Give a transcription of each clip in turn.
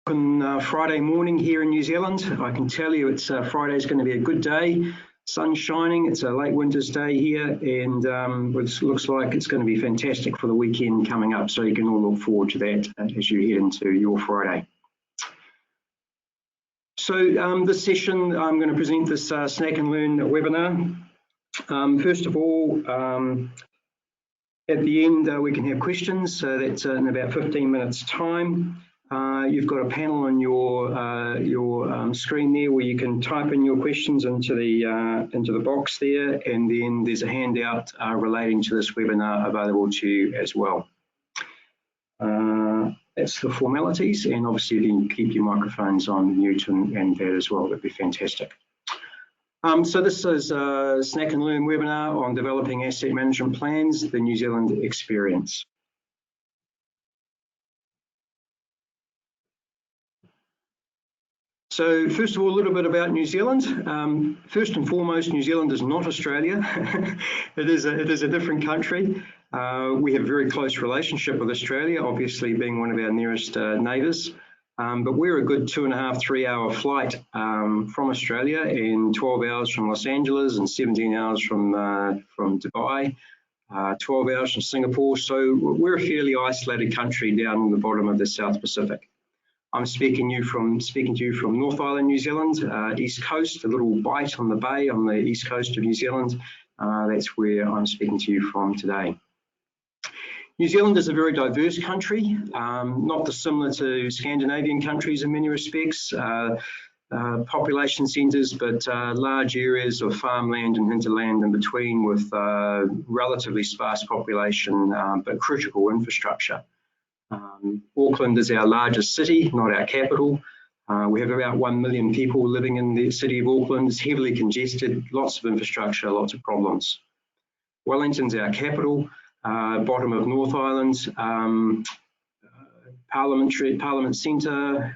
On Friday morning here in New Zealand. I can tell you it's Friday's going to be a good day. Sun's shining. It's a late winter's day here, and it looks like it's going to be fantastic for the weekend coming up. So you can all look forward to that as you head into your Friday. So this session, I'm going to present this Snack and Learn webinar. First of all, at the end we can have questions. So that's in about 15 minutes time. You've got a panel on your screen there where you can type in your questions into the box there, and then there's a handout relating to this webinar available to you as well. That's the formalities, and obviously you can keep your microphones on mute and that as well. That'd be fantastic. So this is a Snack and Learn webinar on developing asset management plans, the New Zealand experience. So first of all, a little bit about New Zealand. First and foremost, New Zealand is not Australia. It is a different country. We have a very close relationship with Australia, obviously being one of our nearest neighbours. But we're a good 2.5 to 3 hour flight from Australia, and 12 hours from Los Angeles, and 17 hours from Dubai, 12 hours from Singapore. So we're a fairly isolated country down in the bottom of the South Pacific. I'm speaking to you from North Island, New Zealand, East Coast, a little bite on the bay on the east coast of New Zealand. That's where I'm speaking to you from today. New Zealand is a very diverse country, not dissimilar to Scandinavian countries in many respects. Population centres, but large areas of farmland and hinterland in between, with relatively sparse population, but critical infrastructure. Auckland is our largest city, not our capital. We have about 1 million people living in the city of Auckland. It's heavily congested, lots of infrastructure, lots of problems. Wellington's our capital, bottom of North Island, Parliament Centre,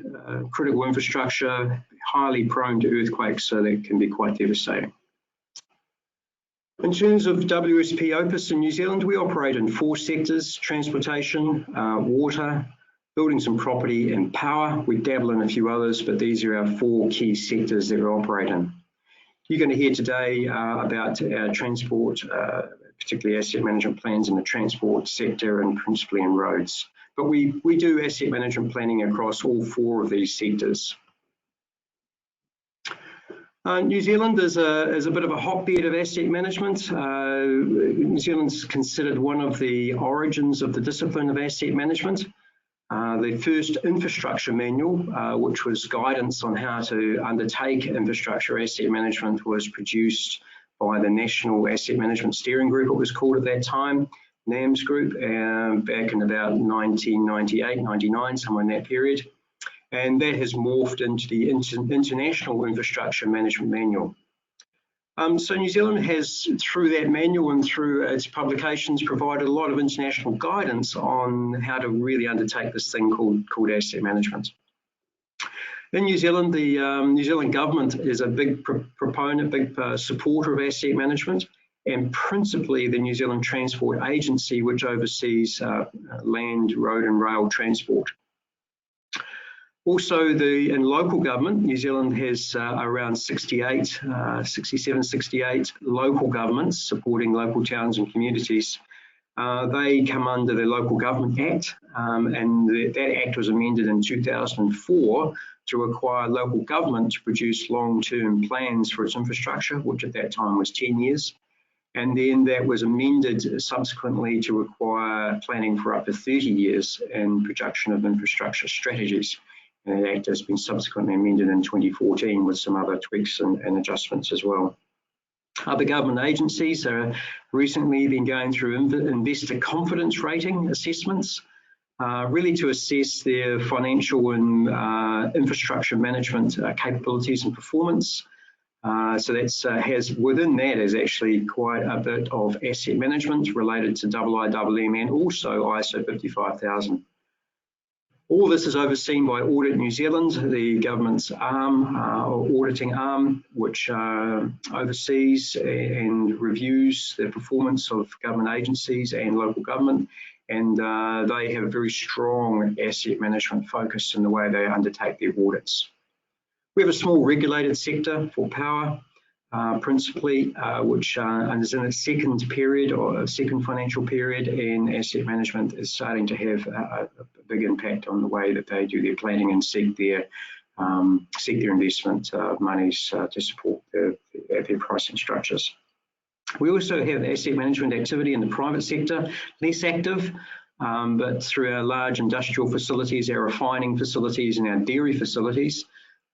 critical infrastructure, highly prone to earthquakes, so that can be quite devastating. In terms of WSP Opus in New Zealand, we operate in 4 sectors: transportation, water, buildings and property, and power. We dabble in a few others, but these are our 4 key sectors that we operate in. You're going to hear today about our transport, particularly asset management plans in the transport sector and principally in roads. But we do asset management planning across all 4 of these sectors. New Zealand is a bit of a hotbed of asset management. New Zealand's considered one of the origins of the discipline of asset management. The first infrastructure manual, which was guidance on how to undertake infrastructure asset management, was produced by the National Asset Management Steering Group, it was called at that time, NAMS Group, back in about 1998, 99, somewhere in that period. And that has morphed into the International Infrastructure Management Manual. So New Zealand has, through that manual and through its publications, provided a lot of international guidance on how to really undertake this thing called asset management. In New Zealand, the New Zealand government is a big proponent, big supporter of asset management, and principally the New Zealand Transport Agency, which oversees land, road and rail transport. Also, in local government, New Zealand has around 67, 68 local governments supporting local towns and communities. They come under the Local Government Act, and that Act was amended in 2004 to require local government to produce long-term plans for its infrastructure, which at that time was 10 years. And then that was amended subsequently to require planning for up to 30 years and production of infrastructure strategies. And that Act has been subsequently amended in 2014 with some other tweaks and adjustments as well. Other government agencies are recently been going through investor confidence rating assessments, really to assess their financial and infrastructure management capabilities and performance. So that's within that is actually quite a bit of asset management related to IIMM and also ISO 55000. All this is overseen by Audit New Zealand, the government's arm, or auditing arm, which oversees and reviews the performance of government agencies and local government. and they have a very strong asset management focus in the way they undertake their audits. We have a small regulated sector for power, principally, which is in its second period or second financial period, and asset management is starting to have a big impact on the way that they do their planning and seek their investment monies to support their pricing structures. We also have asset management activity in the private sector, less active, but through our large industrial facilities, our refining facilities and our dairy facilities,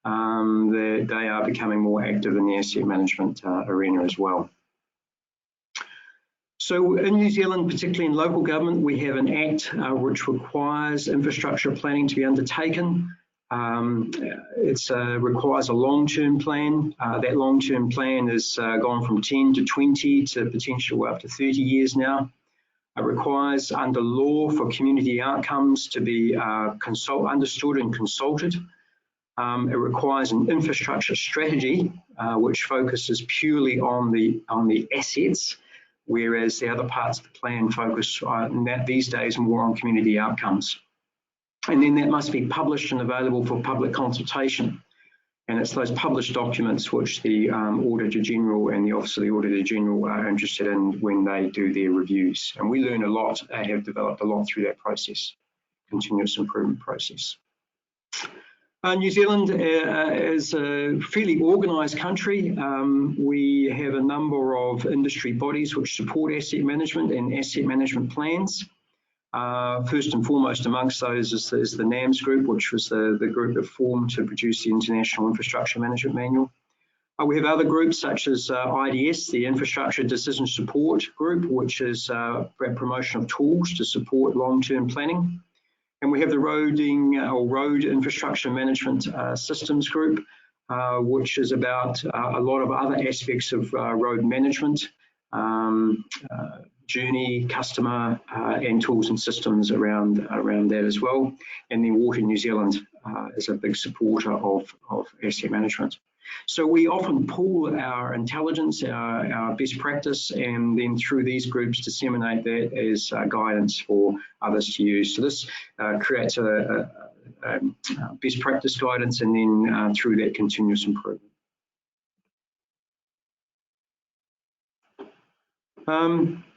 they are becoming more active in the asset management arena as well. So in New Zealand, particularly in local government, we have an act which requires infrastructure planning to be undertaken. It requires a long-term plan. That long-term plan has gone from 10 to 20 to potentially up to 30 years now. It requires under law for community outcomes to be understood and consulted. It requires an infrastructure strategy which focuses purely on the assets, whereas the other parts of the plan focus these days more on community outcomes. And then that must be published and available for public consultation. And it's those published documents which the Auditor General and the Office of the Auditor General are interested in when they do their reviews. And we learn a lot, have developed a lot through that process, continuous improvement process. New Zealand is a fairly organised country. We have a number of industry bodies which support asset management and asset management plans. First and foremost amongst those is the NAMS group, which was the group that formed to produce the International Infrastructure Management Manual. We have other groups such as IDS, the Infrastructure Decision Support Group, which is promotion of tools to support long-term planning. And we have the Road Infrastructure Management Systems Group, which is about a lot of other aspects of road management, journey, customer, and tools and systems around that as well. And then Water New Zealand is a big supporter of asset management. So we often pool our intelligence, our best practice, and then through these groups disseminate that as guidance for others to use. So this creates a best practice guidance, and then through that continuous improvement.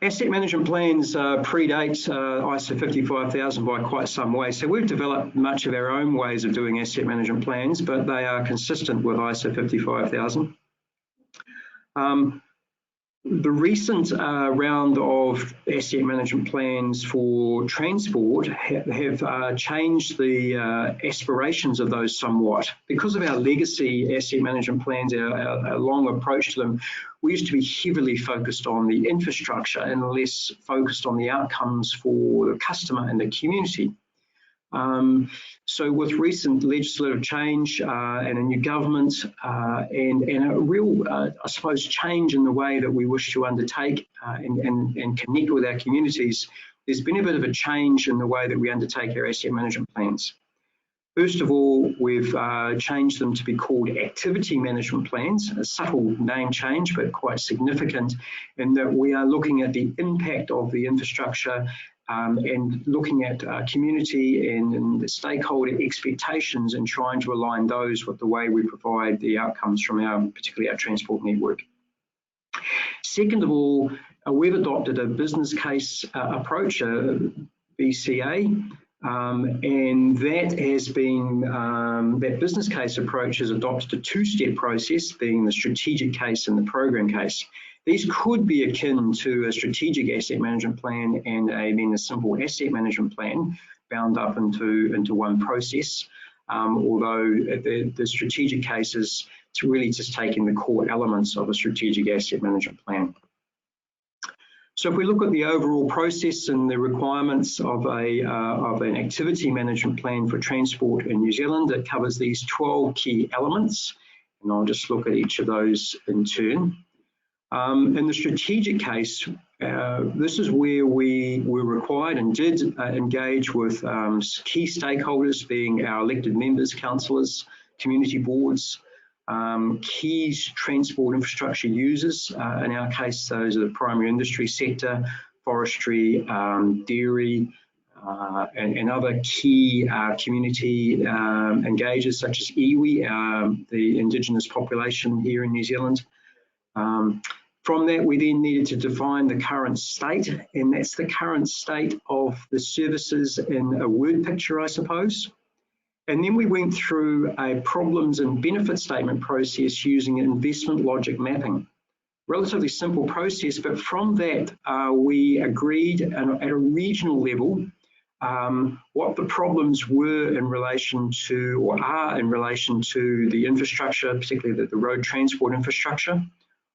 Asset management plans predate ISO 55000 by quite some way. So we've developed much of our own ways of doing asset management plans, but they are consistent with ISO 55000. The recent round of asset management plans for transport have changed the aspirations of those somewhat. Because of our legacy asset management plans, our long approach to them, we used to be heavily focused on the infrastructure and less focused on the outcomes for the customer and the community. So with recent legislative change and a new government and a real, I suppose, change in the way that we wish to undertake and connect with our communities, there's been a bit of a change in the way that we undertake our asset management plans. First of all, we've changed them to be called activity management plans, a subtle name change, but quite significant in that we are looking at the impact of the infrastructure and looking at community and the stakeholder expectations and trying to align those with the way we provide the outcomes from particularly our transport network. Second of all, we've adopted a business case approach, a BCA, and that has been, that business case approach has adopted a two-step process, being the strategic case and the program case. These could be akin to a strategic asset management plan and then a simple asset management plan bound up into one process, although the strategic case is really just taking the core elements of a strategic asset management plan. So if we look at the overall process and the requirements of an activity management plan for transport in New Zealand, it covers these 12 key elements, and I'll just look at each of those in turn. In the strategic case, this is where we were required and did engage with key stakeholders, being our elected members, councillors, community boards, key transport infrastructure users. In our case, those are the primary industry sector, forestry, dairy, and other key community engagers such as iwi, the indigenous population here in New Zealand. From that, we then needed to define the current state, and that's the current state of the services in a word picture, I suppose. And then we went through a problems and benefit statement process using investment logic mapping. Relatively simple process, but from that, we agreed at a regional level what the problems were in relation to, or are in relation to, the infrastructure, particularly the road transport infrastructure,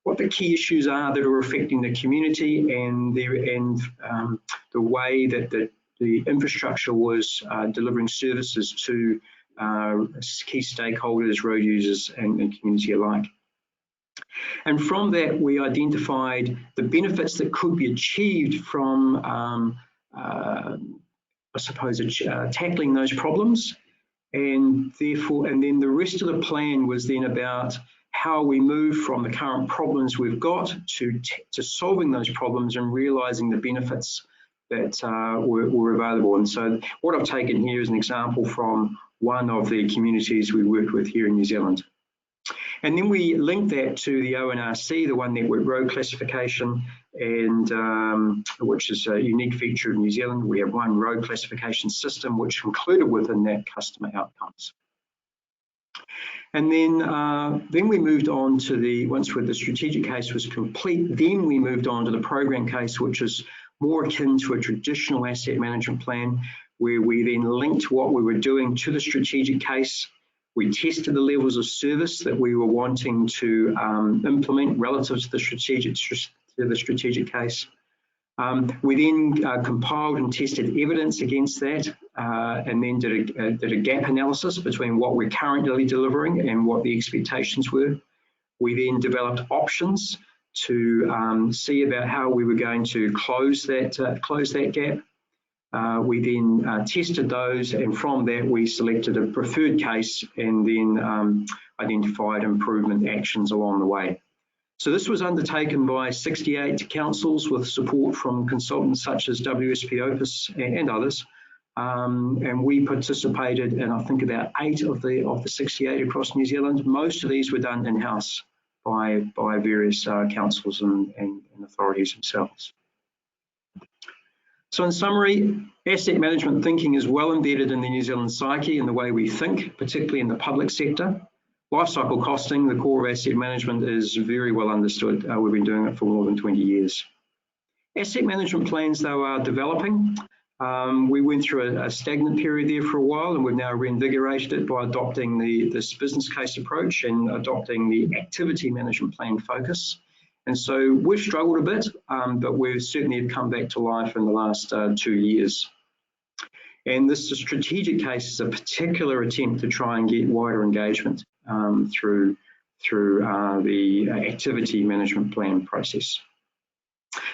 what the key issues are that are affecting the community, and the way that the infrastructure was delivering services to key stakeholders, road users, and community alike. And from that, we identified the benefits that could be achieved from, I suppose, tackling those problems. And therefore, and then the rest of the plan was then about how we move from the current problems we've got to solving those problems and realising the benefits that were available. And so what I've taken here is an example from one of the communities we worked with here in New Zealand. And then we linked that to the ONRC, the One Network Road Classification, and which is a unique feature of New Zealand. We have one road classification system which included within that customer outcomes. And then we moved on to once the strategic case was complete, then we moved on to the program case, which is more akin to a traditional asset management plan, where we then linked what we were doing to the strategic case. We tested the levels of service that we were wanting to implement relative to the strategic case. We then compiled and tested evidence against that, and then did a gap analysis between what we're currently delivering and what the expectations were. We then developed options to see about how we were going to close that gap. We then tested those, and from that we selected a preferred case and then identified improvement actions along the way. So this was undertaken by 68 councils with support from consultants such as WSP Opus and others. And we participated in, I think, about 8 of the 68 across New Zealand. Most of these were done in-house by various councils and authorities themselves. So in summary, asset management thinking is well embedded in the New Zealand psyche and the way we think, particularly in the public sector. Lifecycle costing, the core of asset management, is very well understood. We've been doing it for more than 20 years. Asset management plans, though, are developing. We went through a stagnant period there for a while, and we've now reinvigorated it by adopting this business case approach and adopting the activity management plan focus. And so we've struggled a bit, but we've certainly come back to life in the last 2 years. And this strategic case is a particular attempt to try and get wider engagement through the activity management plan process.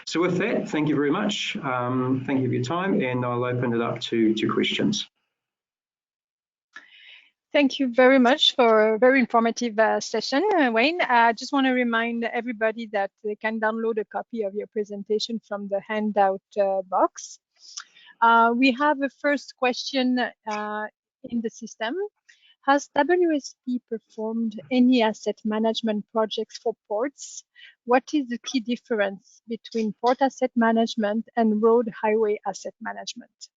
So with that, thank you very much. Thank you for your time, and I'll open it up to questions. Thank you very much for a very informative session, Wayne. I just want to remind everybody that they can download a copy of your presentation from the handout box. We have a first question in the system. Has WSP performed any asset management projects for ports? What is the key difference between port asset management and road highway asset management?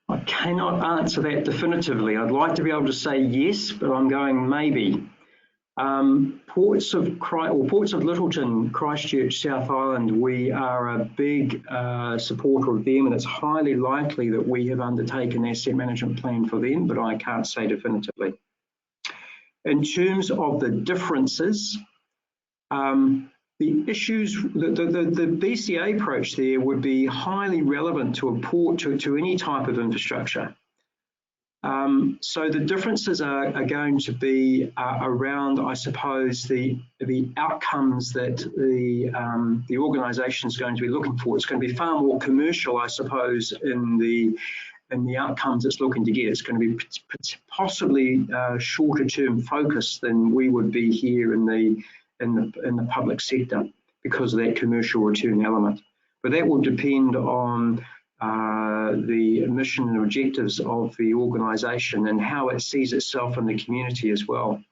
I cannot answer that definitively. I'd like to be able to say yes, but I'm going maybe. Ports of Littleton, Christchurch, South Island, we are a big supporter of them, and it's highly likely that we have undertaken an asset management plan for them, but I can't say definitively. In terms of the differences, the issues, the BCA approach there would be highly relevant to a port, to any type of infrastructure. So the differences are going to be around, I suppose, the outcomes that the organisation is going to be looking for. It's going to be far more commercial, I suppose, in the outcomes it's looking to get. It's going to be possibly shorter term focus than we would be here in the public sector because of that commercial return element. but that will depend on the mission and objectives of the organisation and how it sees itself in the community as well.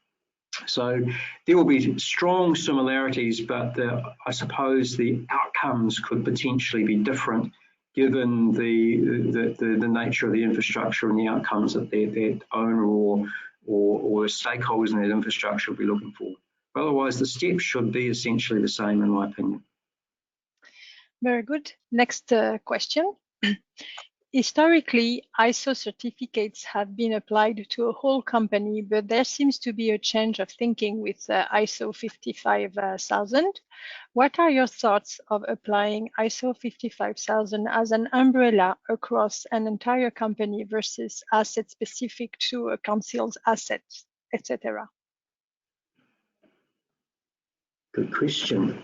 So there will be strong similarities, but I suppose the outcomes could potentially be different given the nature of the infrastructure and the outcomes that that owner or the stakeholders in that infrastructure will be looking for. But otherwise, the steps should be essentially the same, in my opinion. Very good. Next question. Historically, ISO certificates have been applied to a whole company, but there seems to be a change of thinking with ISO 55000. What are your thoughts of applying ISO 55000 as an umbrella across an entire company versus assets specific to a council's assets, etc.? Good question.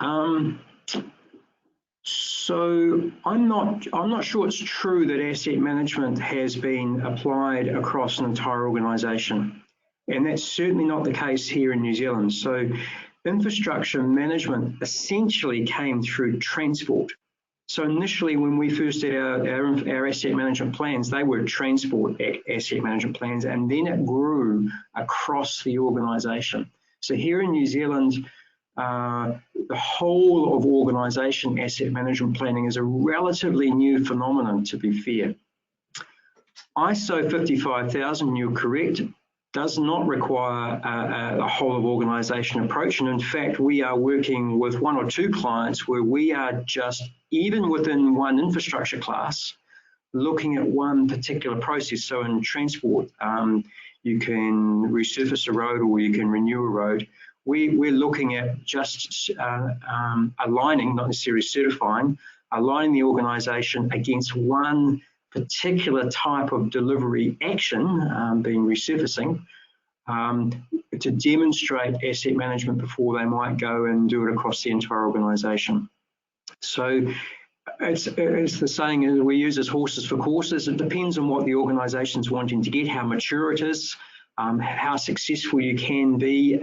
So I'm not sure it's true that asset management has been applied across an entire organisation, and that's certainly not the case here in New Zealand. So infrastructure management essentially came through transport. So initially, when we first did our asset management plans, they were transport asset management plans, and then it grew across the organisation. So here in New Zealand, the whole of organisation asset management planning is a relatively new phenomenon, to be fair. ISO 55000, you're correct, does not require a whole of organisation approach. And in fact, we are working with one or two clients where we are just, even within one infrastructure class, looking at one particular process. So in transport, you can resurface a road or you can renew a road. We're looking at just aligning, not necessarily certifying, aligning the organisation against one particular type of delivery action, being resurfacing, to demonstrate asset management before they might go and do it across the entire organisation. So it's the saying we use as horses for courses. It depends on what the organisation's wanting to get, how mature it is, how successful you can be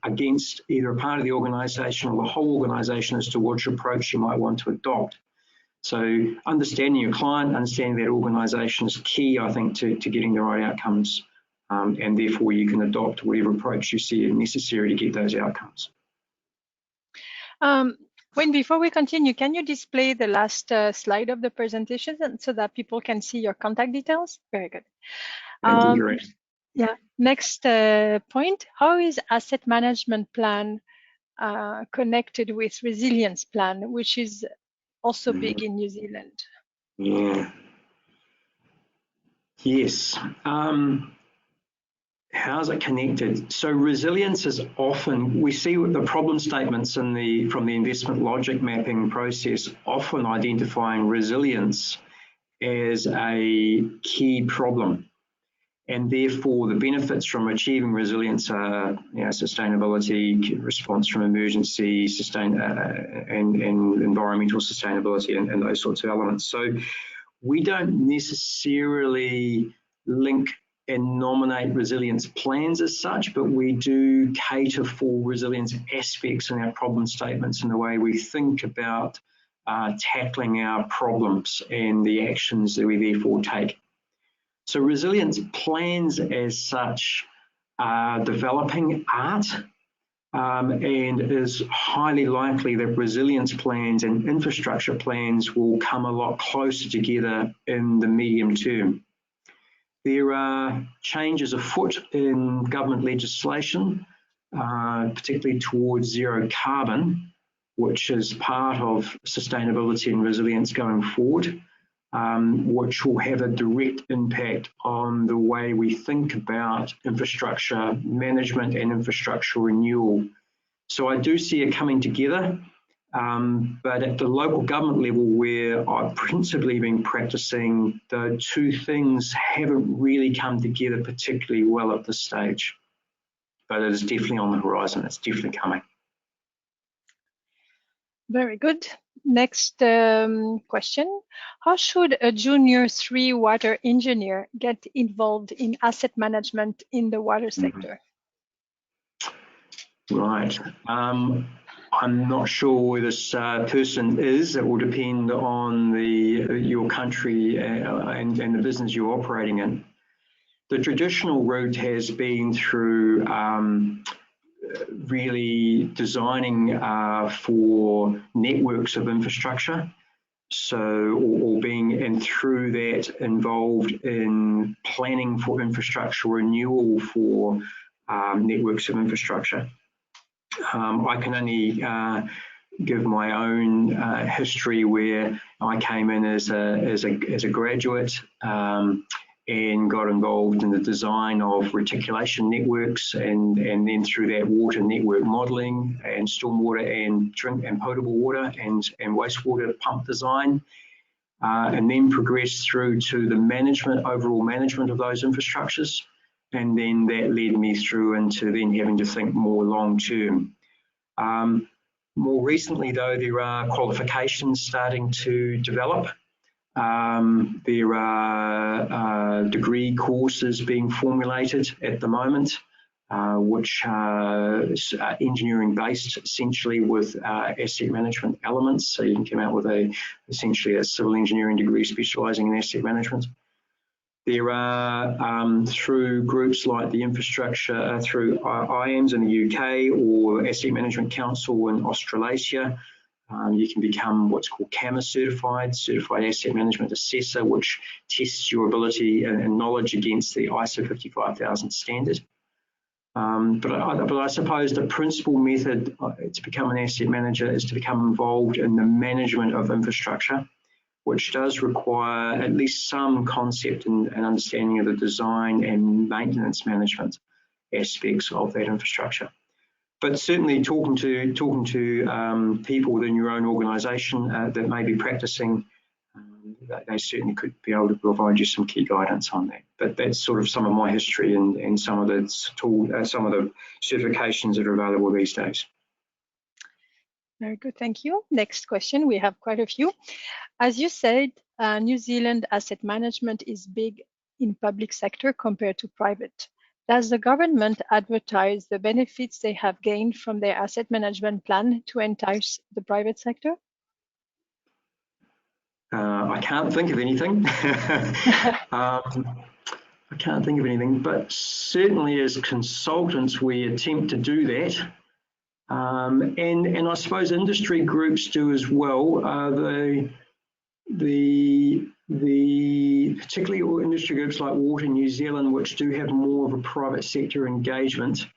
against either a part of the organisation or the whole organisation as to which approach you might want to adopt. So understanding your client, understanding that organisation is key, I think, to getting the right outcomes, and therefore you can adopt whatever approach you see necessary to get those outcomes. Wayne, before we continue, can you display the last slide of the presentation so that people can see your contact details? Very good. Thank you, yeah. Next point, how is asset management plan connected with resilience plan, which is also big in New Zealand? Yeah. Yes. How's it connected? So resilience is often, we see the problem statements from the investment logic mapping process, often identifying resilience as a key problem. And therefore, the benefits from achieving resilience are, sustainability, response from emergency, and environmental sustainability, and those sorts of elements. So we don't necessarily link and nominate resilience plans as such, but we do cater for resilience aspects in our problem statements and the way we think about tackling our problems and the actions that we therefore take. So resilience plans as such are developing art, and it is highly likely that resilience plans and infrastructure plans will come a lot closer together in the medium term. There are changes afoot in government legislation, particularly towards zero carbon, which is part of sustainability and resilience going forward. Which will have a direct impact on the way we think about infrastructure management and infrastructure renewal. So I do see it coming together, but at the local government level where I've principally been practicing, the two things haven't really come together particularly well at this stage. But it is definitely on the horizon, it's definitely coming. Very good. Next question. How should a junior 3 water engineer get involved in asset management in the water sector? Right. I'm not sure where this person is. It will depend on your country and the business you're operating in. The traditional route has been through really designing for networks of infrastructure. So, or being, and through that involved in planning for infrastructure renewal for networks of infrastructure. I can only give my own history where I came in as a graduate and got involved in the design of reticulation networks, and then through that water network modelling and stormwater and drink and potable water and wastewater pump design, and then progressed through to the overall management of those infrastructures. And then that led me through into then having to think more long term. More recently, though, there are qualifications starting to develop. There are degree courses being formulated at the moment, which are engineering based, essentially with asset management elements. So you can come out with essentially a civil engineering degree specialising in asset management. There are, through groups like the infrastructure, through IAMS in the UK or Asset Management Council in Australasia, you can become what's called CAMA certified asset management assessor, which tests your ability and knowledge against the ISO 55000 standard. But I suppose the principal method to become an asset manager is to become involved in the management of infrastructure, which does require at least some concept and understanding of the design and maintenance management aspects of that infrastructure. But certainly talking to people within your own organisation that may be practicing, they certainly could be able to provide you some key guidance on that. But that's sort of some of my history and some of the certifications that are available these days. Very good, thank you. Next question, we have quite a few. As you said, New Zealand asset management is big in public sector compared to private. Does the government advertise the benefits they have gained from their asset management plan to entice the private sector? I can't think of anything. I can't think of anything, but certainly as consultants, we attempt to do that. And I suppose industry groups do as well. Particularly industry groups like Water New Zealand, which do have more of a private sector engagement.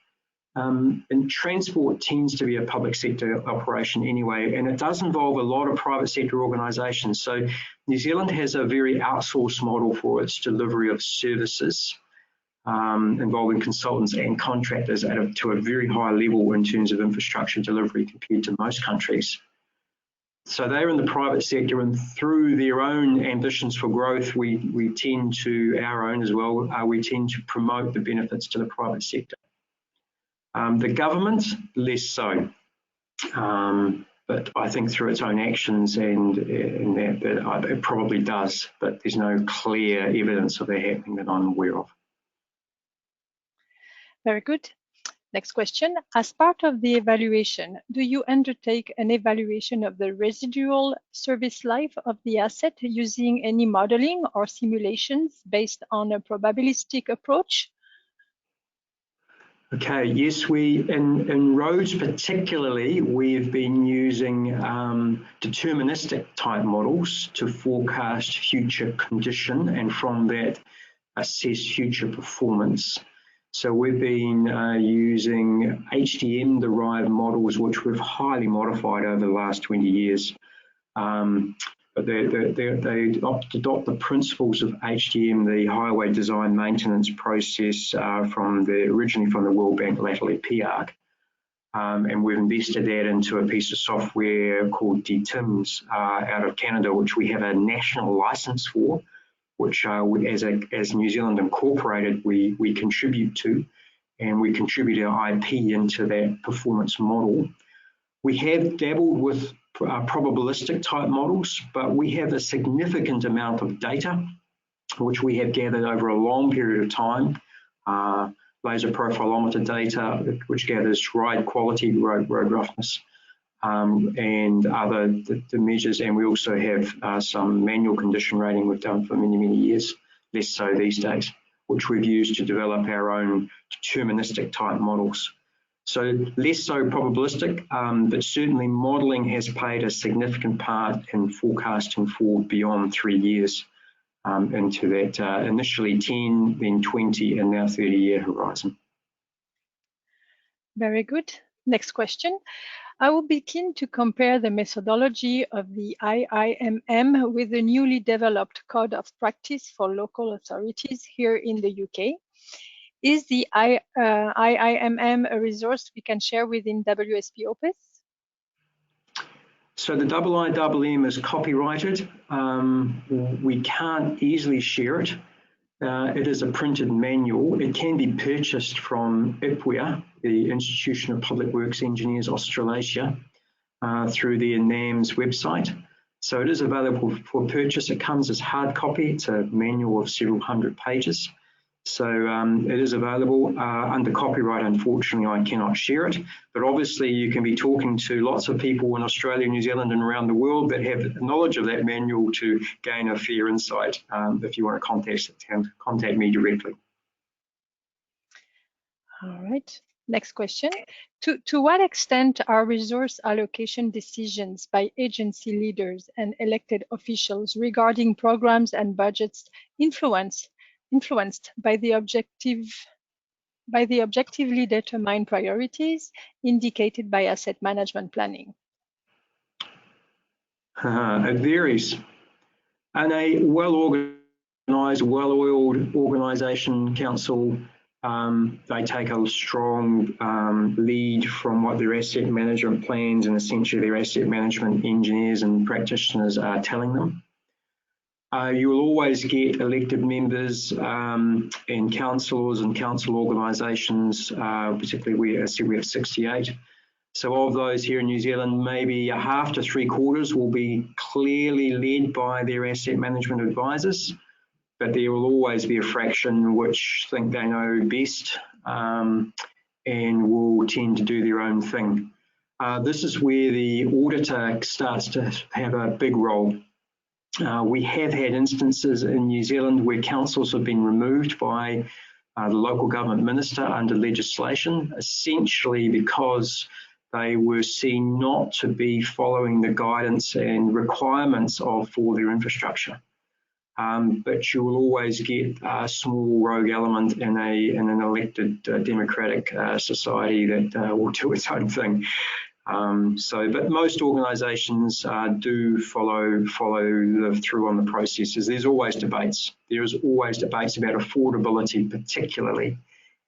And transport tends to be a public sector operation anyway, and it does involve a lot of private sector organisations. So New Zealand has a very outsourced model for its delivery of services, involving consultants and contractors to a very high level in terms of infrastructure delivery compared to most countries. So they're in the private sector, and through their own ambitions for growth, we tend to, our own as well, we tend to promote the benefits to the private sector. The government, less so. But I think through its own actions and that it probably does, but there's no clear evidence of that happening that I'm aware of. Very good. Next question. As part of the evaluation, do you undertake an evaluation of the residual service life of the asset using any modeling or simulations based on a probabilistic approach? Okay, yes, in roads particularly, we've been using deterministic type models to forecast future condition and from that assess future performance. So we've been using HDM derived models, which we've highly modified over the last 20 years. But they adopt the principles of HDM, the highway design maintenance process, originally from the World Bank, latterly PARC. And we've invested that into a piece of software called DTIMS out of Canada, which we have a national license for, which as New Zealand Incorporated, we contribute to, and we contribute our IP into that performance model. We have dabbled with probabilistic type models, but we have a significant amount of data, which we have gathered over a long period of time. Laser profilometer data, which gathers ride quality, road roughness, and other the measures. And we also have some manual condition rating we've done for many, many years, less so these days, which we've used to develop our own deterministic type models. So less so probabilistic, but certainly modelling has played a significant part in forecasting for beyond 3 years into that initially 10, then 20, and now 30-year horizon. Very good. Next question. I will be keen to compare the methodology of the IIMM with the newly developed Code of Practice for Local Authorities here in the UK. Is the IIMM a resource we can share within WSP Opus? So the IIMM is copyrighted. We can't easily share it. It is a printed manual. It can be purchased from IPWEA, the Institution of Public Works Engineers Australasia, through their NAMS website. So it is available for purchase. It comes as hard copy. It's a manual of several hundred pages. So it is available under copyright. Unfortunately, I cannot share it, but obviously you can be talking to lots of people in Australia, New Zealand and around the world that have knowledge of that manual to gain a fair insight if you want to contact me directly. All right, next question. To what extent are resource allocation decisions by agency leaders and elected officials regarding programs and budgets influenced by the objectively determined priorities indicated by asset management planning? It varies. And a well-organised, well-oiled organisation, council, they take a strong lead from what their asset management plans and essentially their asset management engineers and practitioners are telling them. You will always get elected members and councillors and council organisations, particularly we have 68. So of those here in New Zealand, maybe a half to 3/4 will be clearly led by their asset management advisors, but there will always be a fraction which think they know best and will tend to do their own thing. This is where the auditor starts to have a big role. We have had instances in New Zealand where councils have been removed by the local government minister under legislation, essentially because they were seen not to be following the guidance and requirements for their infrastructure. But you will always get a small rogue element in an elected democratic society that will do its own thing. But most organisations do follow through on the processes. There's always debates. There is always debates about affordability, particularly,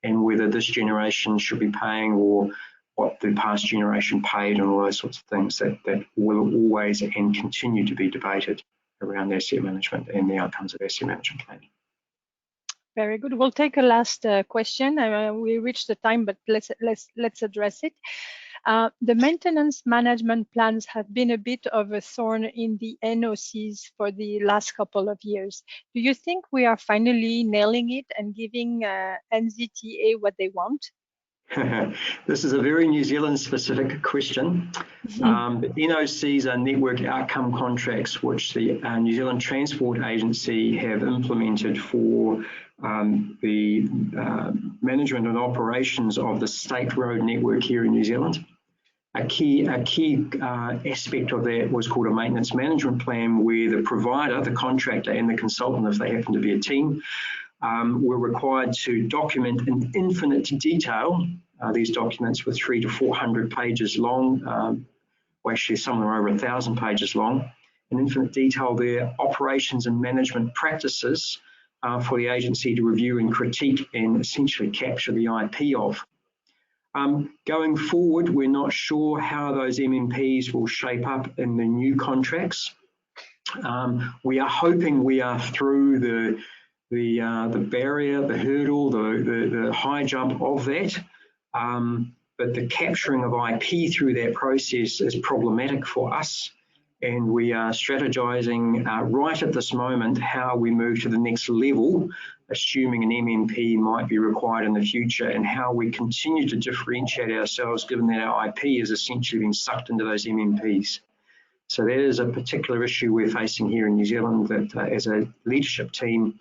and whether this generation should be paying or what the past generation paid and all those sorts of things that will always and continue to be debated around asset management and the outcomes of asset management planning. Very good. We'll take a last question. We reached the time, but let's address it. The maintenance management plans have been a bit of a thorn in the NOCs for the last couple of years. Do you think we are finally nailing it and giving NZTA what they want? This is a very New Zealand specific question. The NOCs are network outcome contracts which the New Zealand Transport Agency have implemented for the management and operations of the state road network here in New Zealand. A key aspect of that was called a maintenance management plan, where the provider, the contractor and the consultant, if they happen to be a team, were required to document in infinite detail. These documents were 300 to 400 pages long, or actually some of them are over 1,000 pages long, in infinite detail their operations and management practices for the agency to review and critique and essentially capture the IP of. Going forward, we're not sure how those MMPs will shape up in the new contracts. We are hoping we are through the barrier, the hurdle, the high jump of that. But the capturing of IP through that process is problematic for us, and we are strategizing right at this moment how we move to the next level assuming an MMP might be required in the future, and how we continue to differentiate ourselves given that our IP is essentially being sucked into those MMPs. So that is a particular issue we're facing here in New Zealand that as a leadership team,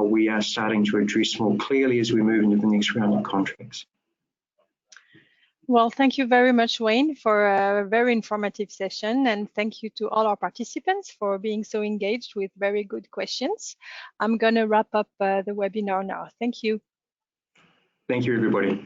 we are starting to address more clearly as we move into the next round of contracts. Well, thank you very much, Wayne, for a very informative session, and thank you to all our participants for being so engaged with very good questions. I'm going to wrap up the webinar now. Thank you. Thank you, everybody.